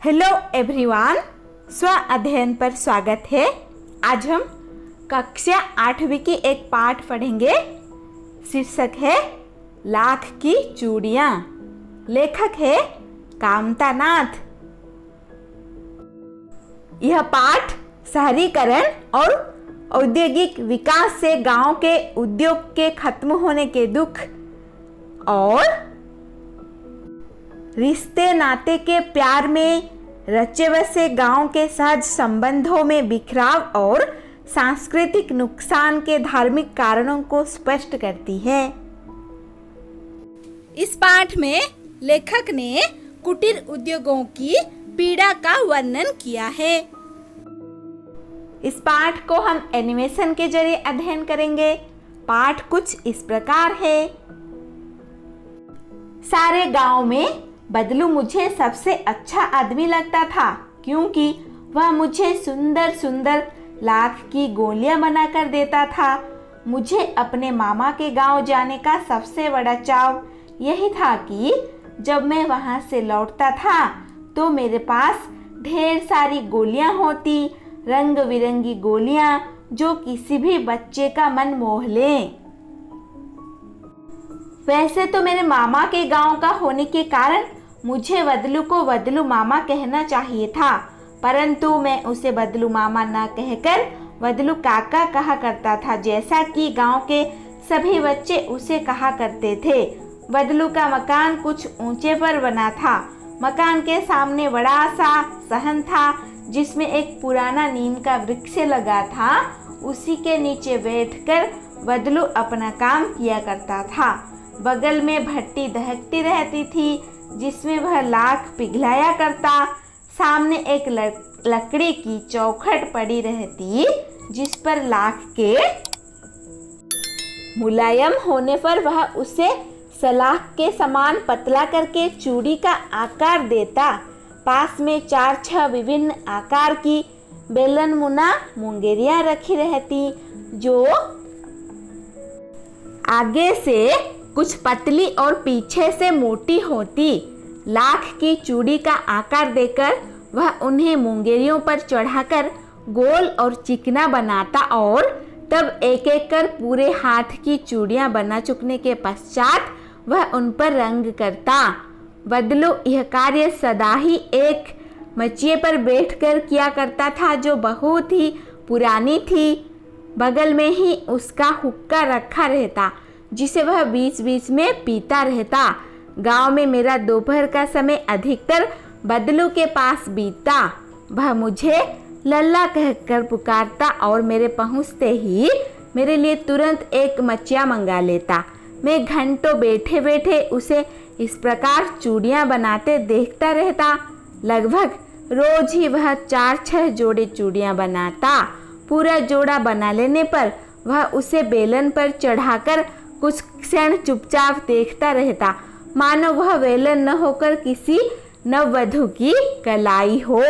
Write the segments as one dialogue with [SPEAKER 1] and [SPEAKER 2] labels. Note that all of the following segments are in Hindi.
[SPEAKER 1] हेलो एवरीवन, स्व अध्ययन पर स्वागत है। आज हम कक्षा 8वीं की एक पाठ पढ़ेंगे। शीर्षक है लाख की चूड़ियाँ। लेखक है कामतानाथ। यह पाठ शहरीकरण और औद्योगिक विकास से गांव के उद्योग के खत्म होने के दुख और रिश्ते नाते के प्यार में रचे बसे गांव के सहज संबंधों में बिखराव और सांस्कृतिक नुकसान के धार्मिक कारणों को स्पष्ट करती है। इस पाठ में लेखक ने कुटीर उद्योगों की पीड़ा का वर्णन किया है। इस पाठ को हम एनिमेशन के जरिए अध्ययन करेंगे। पाठ कुछ इस प्रकार है। सारे गांव में बदलू मुझे सबसे अच्छा आदमी लगता था, क्योंकि वह मुझे सुंदर सुंदर लाख की गोलियां बनाकर देता था। मुझे अपने मामा के गांव जाने का सबसे बड़ा चाव यही था कि जब मैं वहां से लौटता था तो मेरे पास ढेर सारी गोलियां होती, रंग बिरंगी गोलियां जो किसी भी बच्चे का मन मोह लें। वैसे तो मेरे मामा के गांव का होने के कारण मुझे बदलू को बदलू मामा कहना चाहिए था, परंतु मैं उसे बदलू मामा न कहकर बदलू काका कहा करता था, जैसा कि गांव के सभी बच्चे उसे कहा करते थे। बदलू का मकान कुछ ऊंचे पर बना था। मकान के सामने बड़ा सा सहन था, जिसमें एक पुराना नीम का वृक्ष लगा था। उसी के नीचे बैठकर बदलू अपना काम किया करता था। बगल में भट्टी दहकती रहती थी, जिसमें वह लाख पिघलाया करता। सामने एक लकड़ी की चौखट पड़ी रहती, जिस पर लाख के मुलायम होने पर वह उसे सलाख के समान पतला करके चूड़ी का आकार देता। पास में 4-6 विभिन्न आकार की बेलन मुना मुंगेरियां रखी रहती, जो आगे से कुछ पतली और पीछे से मोटी होती। लाख की चूड़ी का आकार देकर वह उन्हें मुंगेरियों पर चढ़ाकर गोल और चिकना बनाता और तब एक एक कर पूरे हाथ की चूड़ियां बना चुकने के पश्चात वह उन पर रंग करता। बदलू यह कार्य सदा ही एक मचिए पर बैठकर किया करता था, जो बहुत ही पुरानी थी। बगल में ही उसका हुक्का रखा रहता, जिसे वह बीच बीच में पीता रहता। गांव में मेरा दोपहर का समय अधिकतर बदलू के पास बीतता। वह मुझे लल्ला कहकर पुकारता और मेरे पहुंचते ही मेरे लिए तुरंत एक मचिया मंगा लेता। मैं घंटों बैठे बैठे उसे इस प्रकार चूड़ियां बनाते देखता रहता। लगभग रोज ही वह 4-6 जोड़े चूड़ियां बनाता। पूरा जोड़ा बना लेने पर वह उसे बेलन पर चढ़ाकर कुछ क्षण चुपचाप देखता रहता, मानो वह बेलन न होकर किसी नववधू की कलाई हो।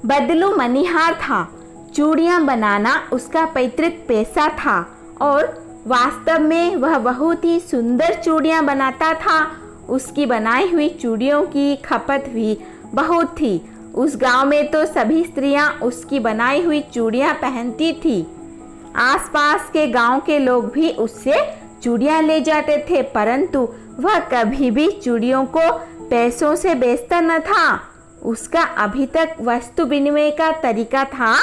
[SPEAKER 1] बदलू मनिहार था। चूड़ियां बनाना उसका पैतृक पेशा था और वास्तव में वह बहुत ही सुंदर चूड़ियां बनाता था। उसकी बनाई हुई चूड़ियों की खपत भी बहुत थी। उस गांव में तो सभी स्त्रियां उसकी बनाई हुई चूड़ियां पहनती थी। आसपास के गांव के लोग भी उससे चूड़ियां ले जाते थे, परंतु वह कभी भी चूड़ियों को पैसों से बेचता न था। उसका अभी तक वस्तु विनिमय का तरीका था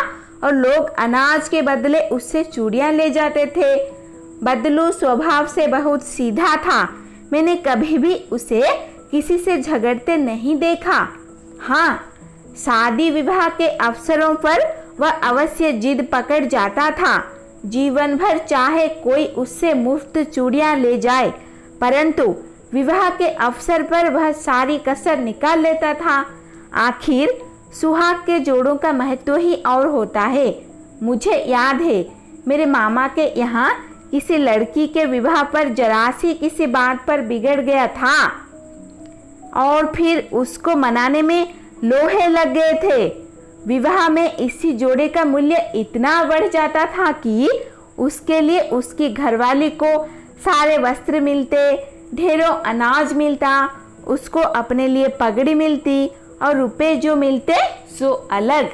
[SPEAKER 1] और लोग अनाज के बदले उससे चूड़ियां ले जाते थे। बदलू स्वभाव से बहुत सीधा था। मैंने कभी भी उसे किसी से झगड़ते नहीं देखा। हाँ, शादी विवाह के अवसरों पर वह अवश्य जिद पकड़ जाता था। जीवन भर चाहे कोई उससे मुफ्त चूड़ियां ले जाए, परंतु विवाह के अवसर पर वह सारी कसर निकाल लेता था। आखिर सुहाग के जोड़ों का महत्व ही और होता है। मुझे याद है, मेरे मामा के यहाँ किसी लड़की के विवाह पर जरा सी किसी बात पर बिगड़ गया था और फिर उसको मनाने में लोहे लग गए थे। विवाह में इसी जोड़े का मूल्य इतना बढ़ जाता था कि उसके लिए उसकी घरवाली को सारे वस्त्र मिलते, ढेरों अनाज मिलता। उसको अपने लिए पगड़ी मिलती और रुपए जो मिलते सो अलग।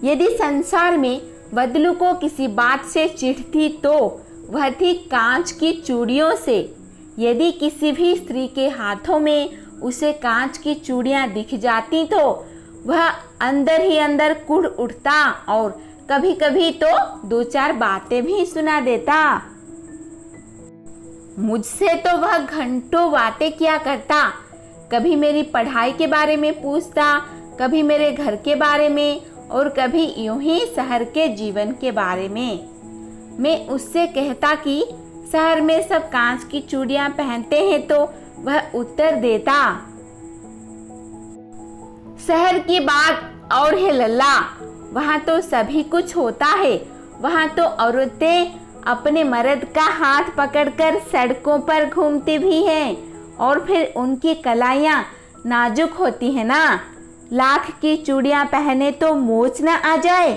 [SPEAKER 1] यदि संसार में बदलू को किसी बात से चिढ़ थी तो वह थी कांच की चूड़ियों से। यदि किसी भी स्त्री के हाथों में उसे कांच की चूड़ियां दिख जाती तो वह अंदर ही अंदर कुढ़ उठता और कभी कभी तो दो चार बातें भी सुना देता। मुझसे तो वह घंटों बातें किया करता। कभी मेरी पढ़ाई के बारे में पूछता, कभी मेरे घर के बारे में और कभी यूं ही शहर के जीवन के बारे में। मैं उससे कहता कि शहर में सब कांच की चूड़ियां पहनते हैं तो वह उत्तर देता, शहर की बात और है लल्ला, वहाँ तो सभी कुछ होता है। वहाँ तो औरतें अपने मर्द का हाथ पकड़कर सड़कों पर घूमती भी हैं और फिर उनकी कलाइयाँ नाजुक होती है ना। लाख की चूड़ियां पहने तो मोच न आ जाए।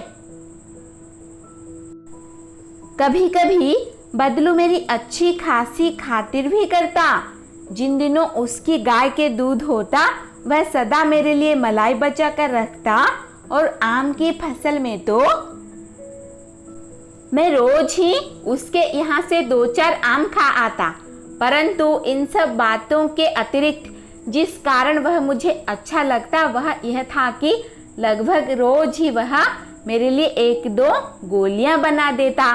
[SPEAKER 1] कभी कभी बदलू मेरी अच्छी खासी खातिर भी करता। जिन दिनों उसकी गाय के दूध होता वह सदा मेरे लिए मलाई बचा कर रखता और आम की फसल में तो मैं रोज ही उसके यहाँ से दो चार आम खा आता। परंतु इन सब बातों के अतिरिक्त जिस कारण वह मुझे अच्छा लगता वह यह था कि लगभग रोज ही वह मेरे लिए एक दो गोलियां बना देता।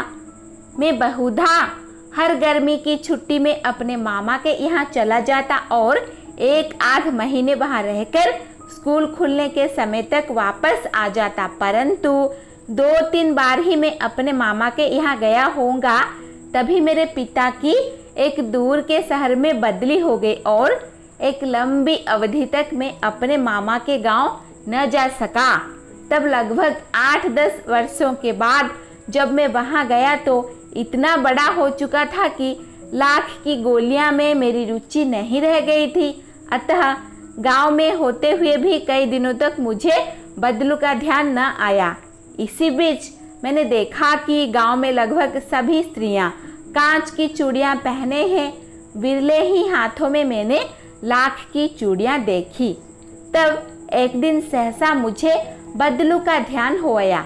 [SPEAKER 1] मैं बहुधा हर गर्मी की छुट्टी में अपने मामा के यहाँ चला जाता और एक आध महीने वहाँ रहकर स्कूल खुलने के समय तक वापस आ जाता। परंतु 2-3 बार ही मैं अपने मामा के यहाँ गया होऊंगा, तभी मेरे पिता की एक दूर के शहर में बदली हो गई और एक लंबी अवधि तक मैं अपने मामा के गांव न जा सका। तब लगभग 8-10 वर्षों के बाद जब मैं वहां गया तो इतना बड़ा हो चुका था कि लाख की गोलियां में मेरी रुचि नहीं रह गई थी। अतः गांव में होते हुए भी कई दिनों तक मुझे बदलू का ध्यान न आया। इसी बीच मैंने देखा कि गांव में लगभग सभी स्त्रियां कांच की चूड़ियां पहने हैं। विरले ही हाथों में मैंने लाख की चूड़ियां देखी। तब एक दिन सहसा मुझे बदलू का ध्यान हो आया।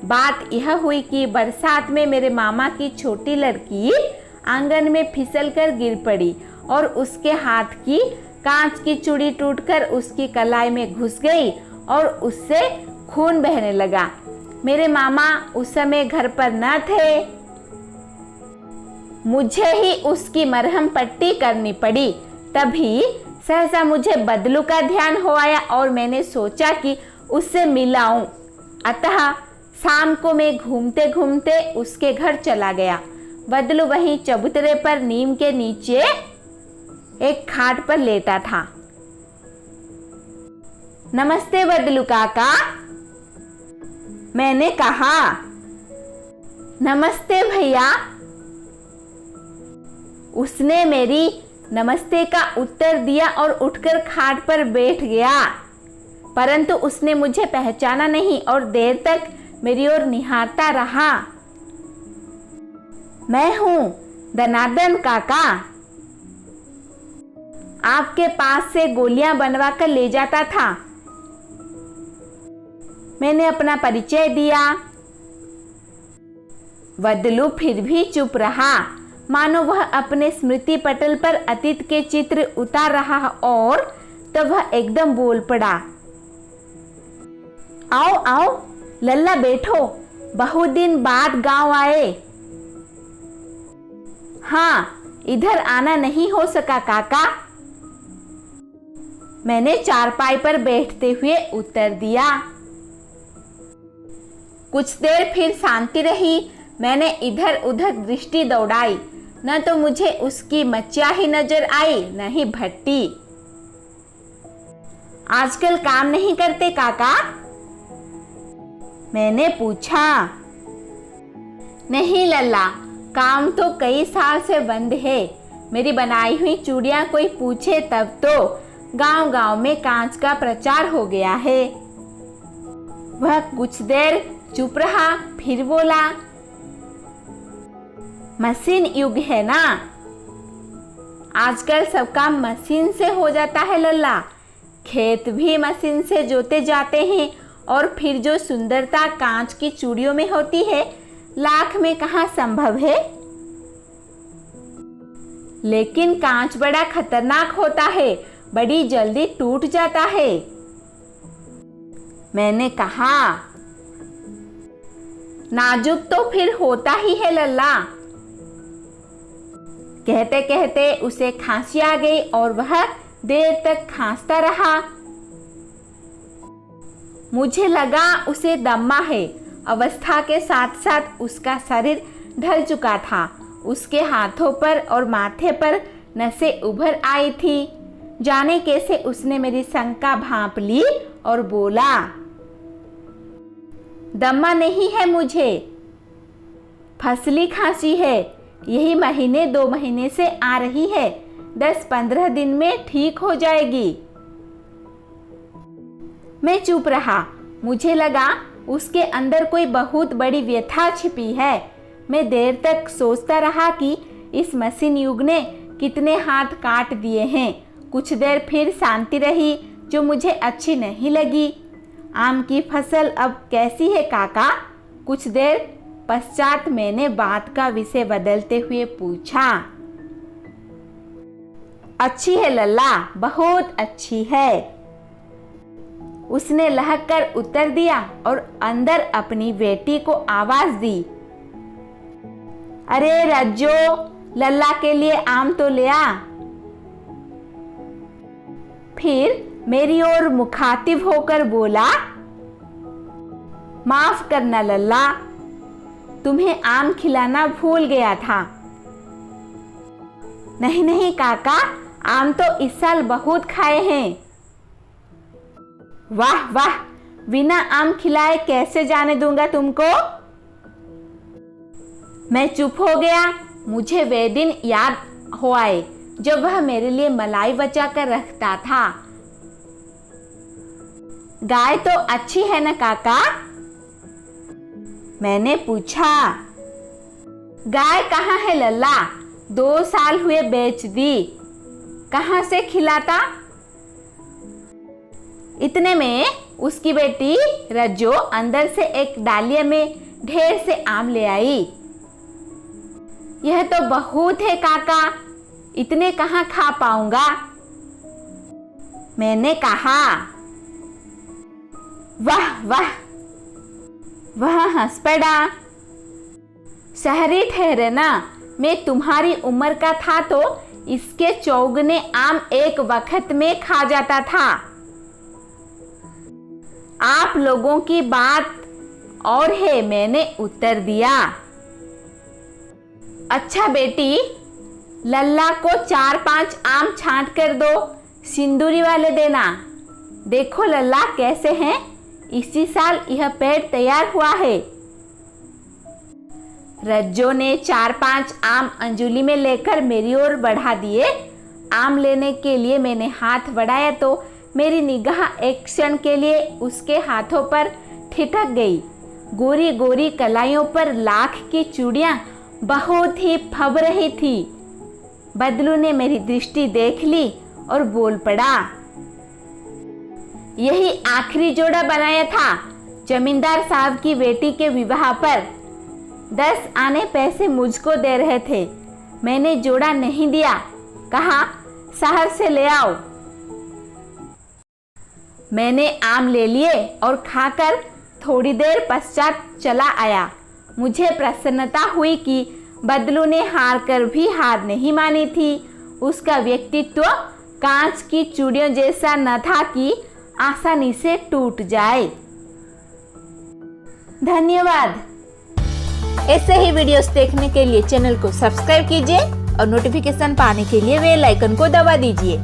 [SPEAKER 1] बात यह हुई कि बरसात में मेरे मामा की छोटी लड़की आंगन में फिसल कर गिर पड़ी और उसके हाथ की कांच की चूड़ी टूटकर उसकी कलाई में घुस गई और उससे खून बहने लगा। मेरे मामा उस समय घर पर न थे। मुझे ही उसकी मरहम पट्टी करनी पड़ी। तभी सहसा मुझे बदलू का ध्यान हो आया और मैंने सोचा कि उससे मिलाऊं। अतः शाम को मैं घूमते घूमते उसके घर चला गया। बदलू वहीं चबूतरे पर नीम के नीचे एक खाट पर लेटा था। नमस्ते बदलू काका, मैंने कहा। नमस्ते भैया। उसने मेरी नमस्ते का उत्तर दिया और उठकर खाट पर बैठ गया। परंतु उसने मुझे पहचाना नहीं और देर तक मेरी ओर निहारता रहा। मैं हूँ दनादन काका, आपके पास से गोलियां बनवा कर ले जाता था। मैंने अपना परिचय दिया। बदलू फिर भी चुप रहा, मानो वह अपने स्मृति पटल पर अतीत के चित्र उतार रहा और तब वह एकदम बोल पड़ा। आओ आओ लल्ला, बैठो, बहुत दिन बाद गांव आए। हाँ, इधर आना नहीं हो सका काका, मैंने चारपाई पर बैठते हुए उत्तर दिया। कुछ देर फिर शांति रही। मैंने इधर उधर दृष्टि दौड़ाई, न तो मुझे उसकी मच्चिया ही नजर आई न ही भट्टी। आजकल काम नहीं करते काका, मैंने पूछा। नहीं लल्ला, काम तो कई साल से बंद है। मेरी बनाई हुई चूड़ियां कोई पूछे तब तो गांव गांव में कांच का प्रचार हो गया है। वह कुछ देर चुप रहा, फिर बोला। मशीन युग है ना, आजकल सब काम मशीन से हो जाता है लल्ला। खेत भी मशीन से जोते जाते हैं और फिर जो सुंदरता कांच की चूड़ियों में होती है, लाख में कहाँ संभव है। लेकिन कांच बड़ा खतरनाक होता है, बड़ी जल्दी टूट जाता है। मैंने कहा, नाजुक तो फिर होता ही है लल्ला। कहते कहते उसे खांसी आ गई और वह देर तक खांसता रहा। मुझे लगा उसे दम्मा है। अवस्था के साथ साथ उसका शरीर ढल चुका था। उसके हाथों पर और माथे पर नसें उभर आई थी। जाने कैसे उसने मेरी शंका भांप ली और बोला, दम्मा नहीं है मुझे, फसली खांसी है। यही महीने 2 महीने से आ रही है। 10-15 दिन में ठीक हो जाएगी। मैं चुप रहा। मुझे लगा उसके अंदर कोई बहुत बड़ी व्यथा छिपी है। मैं देर तक सोचता रहा कि इस मशीन युग ने कितने हाथ काट दिए हैं। कुछ देर फिर शांति रही, जो मुझे अच्छी नहीं लगी। आम की फसल अब कैसी है काका? कुछ देर पश्चात मैंने बात का विषय बदलते हुए पूछा। अच्छी है लल्ला, बहुत अच्छी है, उसने लहक कर उत्तर दिया और अंदर अपनी बेटी को आवाज दी। अरे रज्जो, लल्ला के लिए आम तो ले आ। फिर मेरी ओर मुखातिब होकर बोला, माफ करना लल्ला, तुम्हें आम खिलाना भूल गया था। नहीं नहीं काका, आम तो इस साल बहुत खाए हैं। वाह वाह, बिना आम खिलाए कैसे जाने दूंगा तुमको। मैं चुप हो गया। मुझे वे दिन याद हो आए जब वह मेरे लिए मलाई बचा कर रखता था। गाय तो अच्छी है ना काका? मैंने पूछा। गाय कहाँ है लल्ला? 2 साल हुए बेच दी। कहाँ से खिलाता? इतने में उसकी बेटी रज्जो अंदर से एक डालिया में ढेर से आम ले आई। यह तो बहुत है काका, इतने कहाँ खा पाऊंगा। मैंने कहा। वाह वाह, वह हंस पड़ा। शहरी ठहरे ना, मैं तुम्हारी उम्र का था तो इसके चौगुने आम एक वक्त में खा जाता था। आप लोगों की बात और है, मैंने उत्तर दिया। अच्छा बेटी, लल्ला को 4-5 आम छांट कर दो, सिंदूरी वाले देना। देखो लल्ला कैसे हैं, इसी साल यह पेड़ तैयार हुआ है। रज्जो ने 4-5 आम अंजुली में लेकर मेरी ओर बढ़ा दिए। आम लेने के लिए मैंने हाथ बढ़ाया तो मेरी निगाह एक क्षण के लिए उसके हाथों पर ठिठक गई। गोरी गोरी कलाइयों पर लाख की चूड़ियां बहुत ही फब रही थी। बदलू ने मेरी दृष्टि देख ली और बोल पड़ा, यही आखिरी जोड़ा बनाया था जमींदार साहब की बेटी के विवाह पर। 10 आने पैसे मुझको दे रहे थे। मैंने जोड़ा नहीं दिया, कहा शहर से ले आओ। मैंने आम ले लिए और खाकर थोड़ी देर पश्चात चला आया। मुझे प्रसन्नता हुई कि बदलू ने हार कर भी हार नहीं मानी थी। उसका व्यक्तित्व कांच की चूड़ियों जैसा न था कि आसानी से टूट जाए। धन्यवाद। ऐसे ही वीडियोस देखने के लिए चैनल को सब्सक्राइब कीजिए और नोटिफिकेशन पाने के लिए बेल आइकन को दबा दीजिए।